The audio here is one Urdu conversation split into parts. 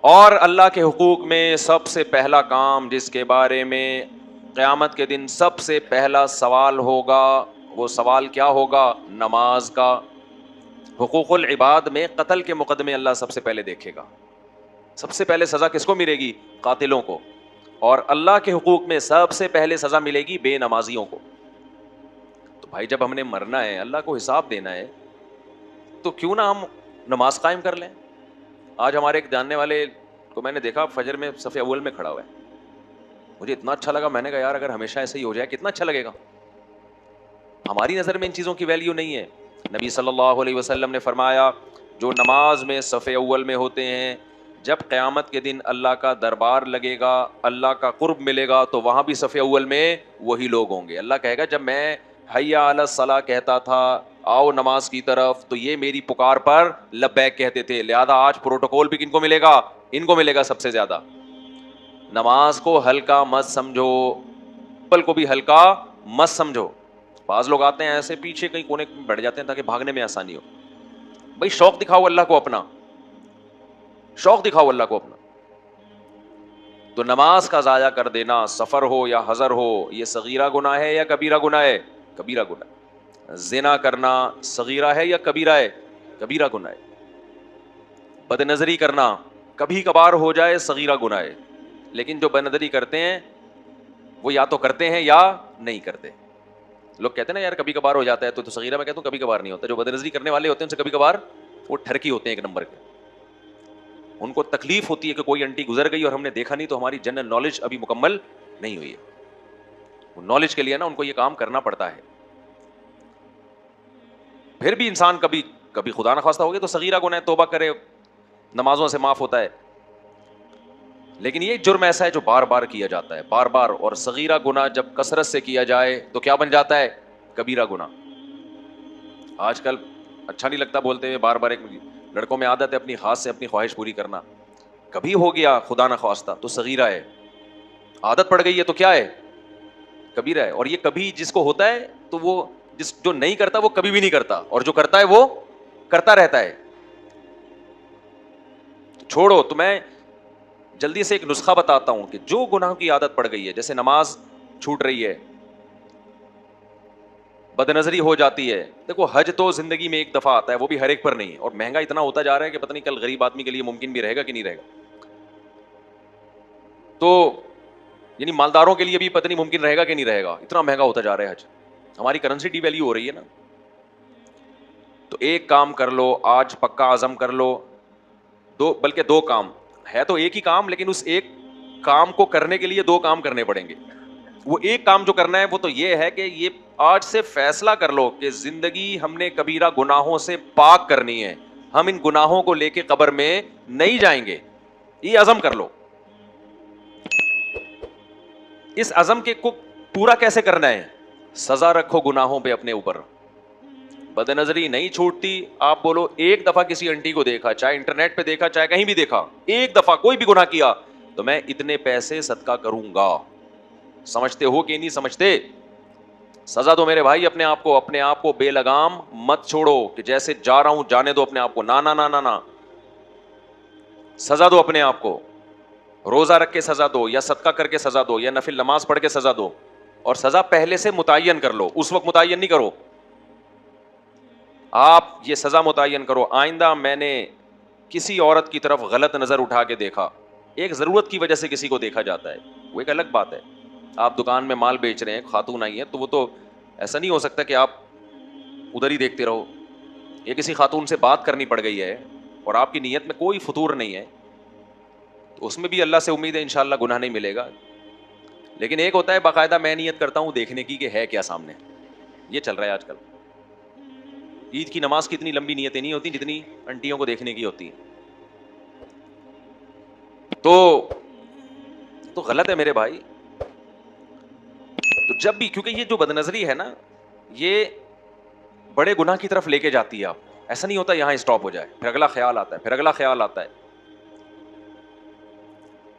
اور اللہ کے حقوق میں سب سے پہلا کام جس کے بارے میں قیامت کے دن سب سے پہلا سوال ہوگا، وہ سوال کیا ہوگا؟ نماز کا۔ حقوق العباد میں قتل کے مقدمے اللہ سب سے پہلے دیکھے گا. سب سے پہلے سزا کس کو ملے گی؟ قاتلوں کو. اور اللہ کے حقوق میں سب سے پہلے سزا ملے گی بے نمازیوں کو. تو بھائی جب ہم نے مرنا ہے، اللہ کو حساب دینا ہے، تو کیوں نہ ہم نماز قائم کر لیں. آج ہمارے ایک جاننے والے کو میں نے دیکھا فجر میں صف اول میں کھڑا ہوا ہے. مجھے اتنا اچھا لگا، میں نے کہا یار اگر ہمیشہ ایسے ہی ہو جائے کتنا اچھا لگے گا. ہماری نظر میں ان چیزوں کی ویلیو نہیں ہے. نبی صلی اللہ علیہ وسلم نے فرمایا جو نماز میں صف اول میں ہوتے ہیں، جب قیامت کے دن اللہ کا دربار لگے گا، اللہ کا قرب ملے گا، تو وہاں بھی صف اول میں وہی لوگ ہوں گے. اللہ کہے گا جب میں حی علی الصلاۃ کہتا تھا، آؤ نماز کی طرف، تو یہ میری پکار پر لبیک کہتے تھے. لہذا آج پروٹوکول بھی کن کو ملے گا؟ ان کو ملے گا سب سے زیادہ. نماز کو ہلکا مت سمجھو، پل کو بھی ہلکا مت سمجھو. بعض لوگ آتے ہیں ایسے پیچھے کہیں کونے میں بیٹھ جاتے ہیں تاکہ بھاگنے میں آسانی ہو. بھائی شوق دکھاؤ اللہ کو اپنا، شوق دکھاؤ اللہ کو اپنا. تو نماز کا ضائع کر دینا، سفر ہو یا حضر ہو، یہ صغیرہ گناہ ہے یا کبیرہ گناہ ہے؟ کبیرہ گناہ. زنا کرنا صغیرہ ہے یا کبیرہ ہے؟ کبیرہ گناہ ہے. بد نظری کرنا کبھی کبھار ہو جائے صغیرہ گناہ ہے، لیکن جو بد نظری کرتے ہیں وہ یا تو کرتے ہیں یا نہیں کرتے. لوگ کہتے ہیں نا یار کبھی کبھار ہو جاتا ہے، تو صغیرہ میں کہتا ہوں کبھی کبھار نہیں ہوتا. جو بد نظری کرنے والے ہوتے ہیں ان سے کبھی کبھار وہ ٹھرکی ہوتے ہیں ایک نمبر کے. ان کو تکلیف ہوتی ہے کہ کوئی انٹی گزر گئی اور ہم نے دیکھا نہیں، تو ہماری جنرل نالج ابھی مکمل نہیں ہوئی ہے. وہ نالج کے لیے نا ان کو یہ کام کرنا پڑتا ہے. پھر بھی انسان کبھی کبھی خدا نخواستہ ہو گیا تو صغیرہ گناہ، توبہ کرے، نمازوں سے معاف ہوتا ہے. لیکن یہ جرم ایسا ہے جو بار بار کیا جاتا ہے، بار بار. اور صغیرہ گناہ جب کثرت سے کیا جائے تو کیا بن جاتا ہے؟ کبیرہ گناہ. آج کل اچھا نہیں لگتا بولتے ہوئے بار بار. ایک لڑکوں میں عادت ہے اپنی خاص سے اپنی خواہش پوری کرنا. کبھی ہو گیا خدا نخواستہ تو صغیرہ ہے، عادت پڑ گئی ہے تو کیا ہے؟ کبیرہ ہے. اور یہ کبھی جس کو ہوتا ہے تو وہ جو نہیں کرتا وہ کبھی بھی نہیں کرتا، اور جو کرتا ہے وہ کرتا رہتا ہے. چھوڑو. تو میں جلدی سے ایک نسخہ بتاتا ہوں کہ جو گناہ کی عادت پڑ گئی ہے، جیسے نماز چھوٹ رہی ہے، بد نظری ہو جاتی ہے. دیکھو حج تو زندگی میں ایک دفعہ آتا ہے، وہ بھی ہر ایک پر نہیں، اور مہنگا اتنا ہوتا جا رہا ہے کہ پتہ نہیں کل غریب آدمی کے لیے ممکن بھی رہے گا کہ نہیں رہے گا. تو یعنی مالداروں کے لیے بھی پتہ نہیں ممکن رہے گا کہ نہیں رہے گا، اتنا مہنگا ہوتا جا رہا ہے حج. ہماری کرنسی ڈی ویلیو ہو رہی ہے نا. تو ایک کام کر لو آج، پکا عزم کر لو، بلکہ دو کام ہے تو ایک ہی کام، لیکن اس ایک کام کو کرنے کے لیے دو کام کرنے پڑیں گے. وہ ایک کام جو کرنا ہے وہ تو یہ ہے کہ یہ آج سے فیصلہ کر لو کہ زندگی ہم نے کبیرہ گناہوں سے پاک کرنی ہے. ہم ان گناہوں کو لے کے قبر میں نہیں جائیں گے. یہ عزم کر لو. اس عزم کے کو پورا کیسے کرنا ہے؟ سزا رکھو گناہوں پہ اپنے اوپر. بد نظری نہیں چھوٹتی. آپ بولو ایک دفعہ کسی انٹی کو دیکھا، چاہے انٹرنیٹ پہ دیکھا چاہے کہیں بھی دیکھا، ایک دفعہ کوئی بھی گناہ کیا تو میں اتنے پیسے صدقہ کروں گا. سمجھتے ہو کہ نہیں سمجھتے؟ سزا دو میرے بھائی اپنے آپ کو بے لگام مت چھوڑو کہ جیسے جا رہا ہوں جانے دو اپنے آپ کو. نا نا نا نا نا، سزا دو اپنے آپ کو. روزہ رکھ کے سزا دو، یا صدقہ کر کے سزا دو، یا نفل نماز پڑھ کے سزا دو. اور سزا پہلے سے متعین کر لو، اس وقت متعین نہیں کرو. آپ یہ سزا متعین کرو، آئندہ میں نے کسی عورت کی طرف غلط نظر اٹھا کے دیکھا، ایک ضرورت کی وجہ سے کسی کو دیکھا جاتا ہے، وہ ایک الگ بات ہے. آپ دکان میں مال بیچ رہے ہیں، خاتون آئی ہے، تو وہ تو ایسا نہیں ہو سکتا کہ آپ ادھر ہی دیکھتے رہو. یہ کسی خاتون سے بات کرنی پڑ گئی ہے اور آپ کی نیت میں کوئی فطور نہیں ہے، تو اس میں بھی اللہ سے امید ہے انشاءاللہ گناہ نہیں ملے گا. لیکن ایک ہوتا ہے باقاعدہ میں نیت کرتا ہوں دیکھنے کی کہ ہے کیا سامنے. یہ چل رہا ہے آج کل. عید کی نماز کی اتنی لمبی نیتیں نہیں ہوتی جتنی انٹیوں کو دیکھنے کی ہوتی ہیں. تو غلط ہے میرے بھائی. تو جب بھی، کیونکہ یہ جو بد نظری ہے نا، یہ بڑے گناہ کی طرف لے کے جاتی ہے. آپ ایسا نہیں ہوتا یہاں اسٹاپ ہو جائے، پھر اگلا خیال آتا ہے، پھر اگلا خیال آتا ہے.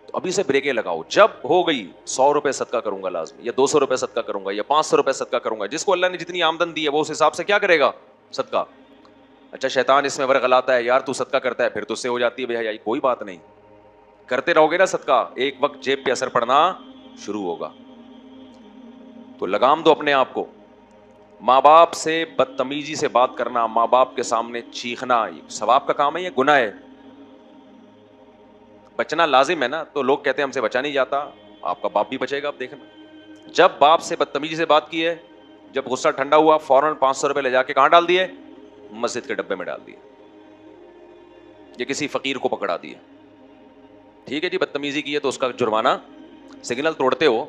تو ابھی سے بریکیں لگاؤ. جب ہو گئی 100 روپے صدقہ کروں گا لازمی، یا 200 روپے صدقہ کروں گا، یا 500 روپے صدقہ کروں گا. جس کو اللہ نے جتنی آمدن دی ہے وہ اس حساب سے کیا کرے گا؟ صدقہ. اچھا شیطان اس میں ورغلاتا ہے، یار تو صدقہ کرتا ہے پھر تو اس سے ہو جاتی ہے بے حیائی. کوئی بات نہیں، کرتے رہو گے نا صدقہ, ایک وقت جیب پہ اثر پڑنا شروع ہوگا. تو لگام دو اپنے آپ کو. ماں باپ سے بدتمیزی سے بات کرنا, ماں باپ کے سامنے چیخنا, ثواب کا کام ہے یا گناہ ہے؟ بچنا لازم ہے نا. تو لوگ کہتے ہیں ہم سے بچا نہیں جاتا, آپ کا باپ بھی بچے گا. آپ دیکھنا, جب باپ سے بدتمیزی سے بات کی ہے, جب غصہ ٹھنڈا ہوا فوراً 500 روپے لے جا کے کہاں ڈال دیے؟ مسجد کے ڈبے میں ڈال دیے, یا کسی فقیر کو پکڑا دیے. ٹھیک ہے جی, بدتمیزی کی ہے تو اس کا جرمانہ. سگنل توڑتے ہو,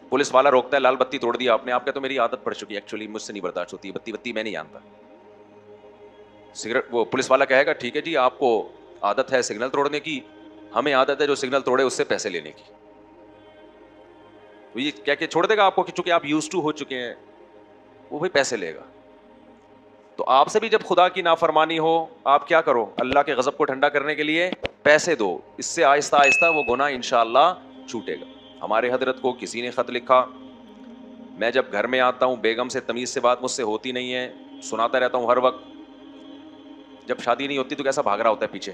پولیس والا روکتا ہے, لال بتی توڑ دیا آپ نے, آپ کا تو میری عادت پڑ چکی ہے, ایکچولی مجھ سے نہیں برداشت ہوتی ہے بتی میں نہیں جانتا. سگریٹ, وہ پولیس والا کہے گا ٹھیک ہے جی آپ کو عادت ہے سگنل توڑنے کی, ہمیں عادت ہے جو سگنل توڑے اس سے پیسے لینے کی. یہ کیا کہ چھوڑ دے گا آپ کو, چونکہ آپ یوز ٹو ہو چکے ہیں, وہ بھی پیسے لے گا. تو آپ سے بھی جب خدا کی نافرمانی ہو, آپ کیا کرو؟ اللہ کے غضب کو ٹھنڈا کرنے کے لیے پیسے دو, اس سے آہستہ آہستہ وہ گناہ انشاءاللہ چھوٹے گا. ہمارے حضرت کو کسی نے خط لکھا, میں جب گھر میں آتا ہوں بیگم سے تمیز سے بات مجھ سے ہوتی نہیں ہے, سناتا رہتا ہوں ہر وقت. جب شادی نہیں ہوتی تو کیسا بھاگ رہا ہوتا ہے پیچھے,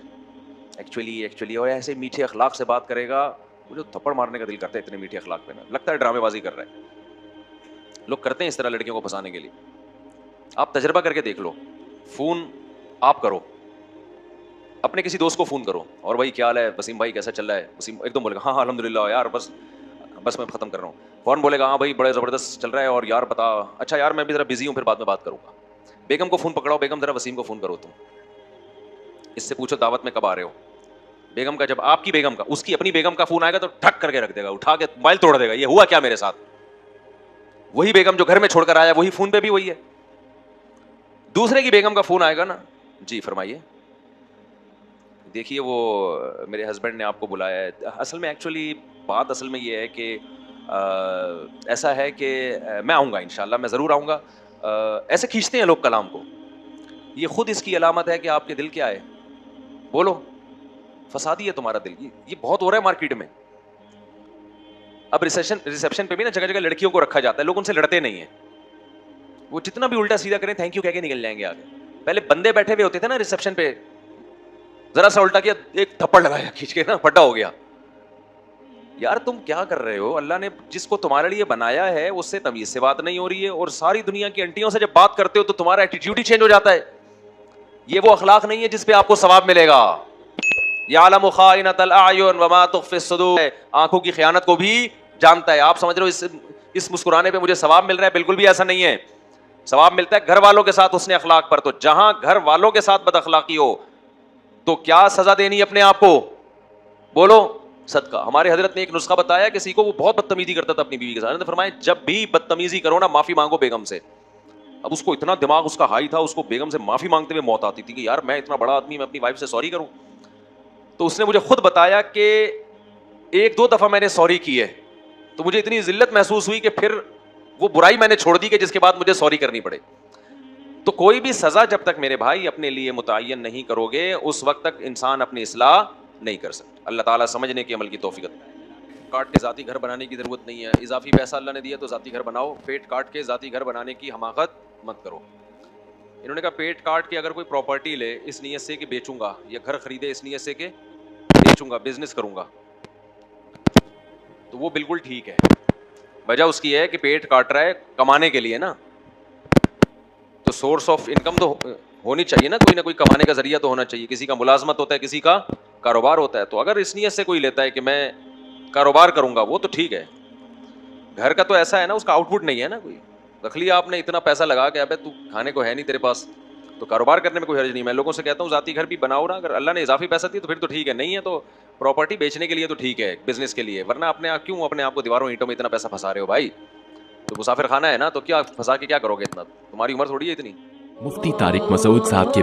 ایکچولی اور ایسے میٹھے اخلاق سے بات کرے گا, مجھے تھپڑ مارنے کا دل کرتا ہے اتنے میٹھے اخلاق پہ نا, لگتا ہے ڈرامے بازی کر رہا ہے. لوگ کرتے ہیں اس طرح لڑکیوں کو پھنسانے کے لیے. آپ تجربہ کر کے دیکھ لو. فون آپ کرو, اپنے کسی دوست کو فون کرو, اور بھائی کیا حال ہے, وسیم بھائی کیسا چل رہا ہے؟ وسیم ایک دم بولے گا ہاں الحمدللہ یار, بس میں ختم کر رہا ہوں. فوراً بولے گا ہاں بھائی بڑے زبردست چل رہا ہے, اور یار بتا, اچھا یار میں بھی ذرا بزی ہوں, پھر بعد میں بات کروں گا. بیگم کو فون پکڑاؤ, بیگم ذرا وسیم کو فون کرو, تم اس سے پوچھو دعوت میں کب آ رہے ہو. بیگم کا, جب آپ کی بیگم کا, اس کی اپنی بیگم کا فون آئے گا تو ٹھک کر کے رکھ دے گا, اٹھا کے موبائل توڑ دے گا, یہ ہوا کیا میرے ساتھ. وہی بیگم جو گھر میں چھوڑ کر آیا وہی فون پہ بھی وہی ہے. دوسرے کی بیگم کا فون آئے گا نا, جی فرمائیے, دیکھیے وہ میرے ہسبینڈ نے آپ کو بلایا ہے. اصل میں ایکچولی بات اصل میں یہ ہے کہ ایسا ہے کہ میں آؤں گا انشاءاللہ, میں ضرور آؤں گا. ایسے کھینچتے ہیں لوگ کلام کو, یہ خود اس کی علامت ہے کہ آپ کے دل کیا ہے. بولو, فسادی ہے تمہارا دل. یہ بہت ہو رہا ہے مارکیٹ میں. اب ریسیپشن پہ بھی نا جگہ جگہ لڑکیوں کو رکھا جاتا ہے, لوگ ان سے لڑتے نہیں ہیں. وہ جتنا بھی الٹا سیدھا کریں تھینک یو کہہ کے نکل جائیں گے آگے. پہلے بندے بیٹھے ہوئے ہوتے تھے نا ریسیپشن پہ, ذرا سا الٹا کیا ایک تھپڑ لگایا کھینچ کے نا, پھٹا ہو گیا. یار تم کیا کر رہے ہو؟ اللہ نے جس کو تمہارے لیے بنایا ہے اس سے تمیز سے بات نہیں ہو رہی ہے, اور ساری دنیا کی انٹیوں سے جب بات کرتے ہو تو تمہارا ایٹیٹیوڈ ہی چینج ہو جاتا ہے. یہ وہ اخلاق نہیں ہے جس پہ آپ کو ثواب ملے گا. یعلم خائنۃ الاعین وما تخفی الصدور, آنکھوں کی خیانت کو بھی جانتا ہے. آپ سمجھ رہے ہو اس مسکرانے پہ مجھے ثواب مل رہا ہے؟ بالکل بھی ایسا نہیں ہے. ثواب ملتا ہے گھر والوں کے ساتھ حسن اخلاق پر. تو جہاں گھر والوں کے ساتھ بد اخلاقی ہو تو کیا سزا دینی ہے اپنے آپ کو؟ بولو صدقہ. ہمارے حضرت نے ایک نسخہ بتایا, کسی کو وہ بہت بدتمیزی کرتا تھا اپنی بیوی کے ساتھ, فرمایا جب بھی بدتمیزی کرو نا معافی مانگو بیگم سے. اب اس کو اتنا دماغ اس کا ہائی تھا, اس کو بیگم سے معافی مانگتے ہوئے موت آتی تھی کہ یار میں اتنا بڑا آدمی, میں اپنی وائف سے سوری کروں. تو اس نے مجھے خود بتایا کہ 1-2 دفعہ میں نے سوری کی ہے تو مجھے اتنی ذلت محسوس ہوئی کہ پھر وہ برائی میں نے چھوڑ دی کہ جس کے بعد مجھے سوری کرنی پڑے. تو کوئی بھی سزا جب تک میرے بھائی اپنے لیے متعین نہیں کرو گے اس وقت تک انسان اپنی اصلاح نہیں کر سکتا. اللہ تعالیٰ سمجھنے کی عمل کی توفیق عطا فرمائے. کاٹ کے ذاتی گھر بنانے کی ضرورت نہیں ہے, اضافی پیسہ اللہ نے دیا تو ذاتی گھر بناؤ. پیٹ کاٹ کے ذاتی گھر بنانے کی حماقت مت کرو. انہوں نے کہا پیٹ کاٹ کے اگر کوئی پراپرٹی لے اس نیت سے کہ بیچوں گا, یا گھر خریدے اس نیت سے کہ بیچوں گا, بزنس کروں گا, تو وہ بالکل ٹھیک ہے. وجہ اس کی ہے کہ پیٹ کاٹ رہا ہے کمانے کے لیے نا, تو سورس آف انکم تو ہونی چاہیے نا, کوئی نہ کوئی کمانے کا ذریعہ تو ہونا چاہیے. کسی کا ملازمت ہوتا ہے, کسی کا کاروبار ہوتا ہے. تو اگر اس نیت سے کوئی لیتا ہے کہ میں کاروبار کروں گا وہ تو ٹھیک ہے. گھر کا تو ایسا ہے نا, اس کا آؤٹ پٹ نہیں ہے نا کوئی. رکھ لیا آپ نے اتنا پیسہ لگا کے, ابے تو کھانے کو ہے نہیں تیرے پاس, تو کاروبار کرنے میں کوئی حرج نہیں. میں لوگوں سے کہتا ہوں ذاتی گھر بھی بناؤ نا, اگر اللہ نے اضافی پیسہ دیا تو پھر تو ٹھیک ہے, نہیں ہے تو پراپرٹی بیچنے کے لیے تو ٹھیک ہے, بزنس کے لیے. ورنہ اپنے آپ کیوں اپنے آپ کو دیواروں اینٹوں میں اتنا پیسہ پھنسا رہے ہو بھائی؟ تو مسافر خانہ ہے نا, تو کیا پھنسا کے کیا کرو گے اتنا؟ تمہاری عمر تھوڑی ہے اتنی. مفتی طارق مسعود صاحب کے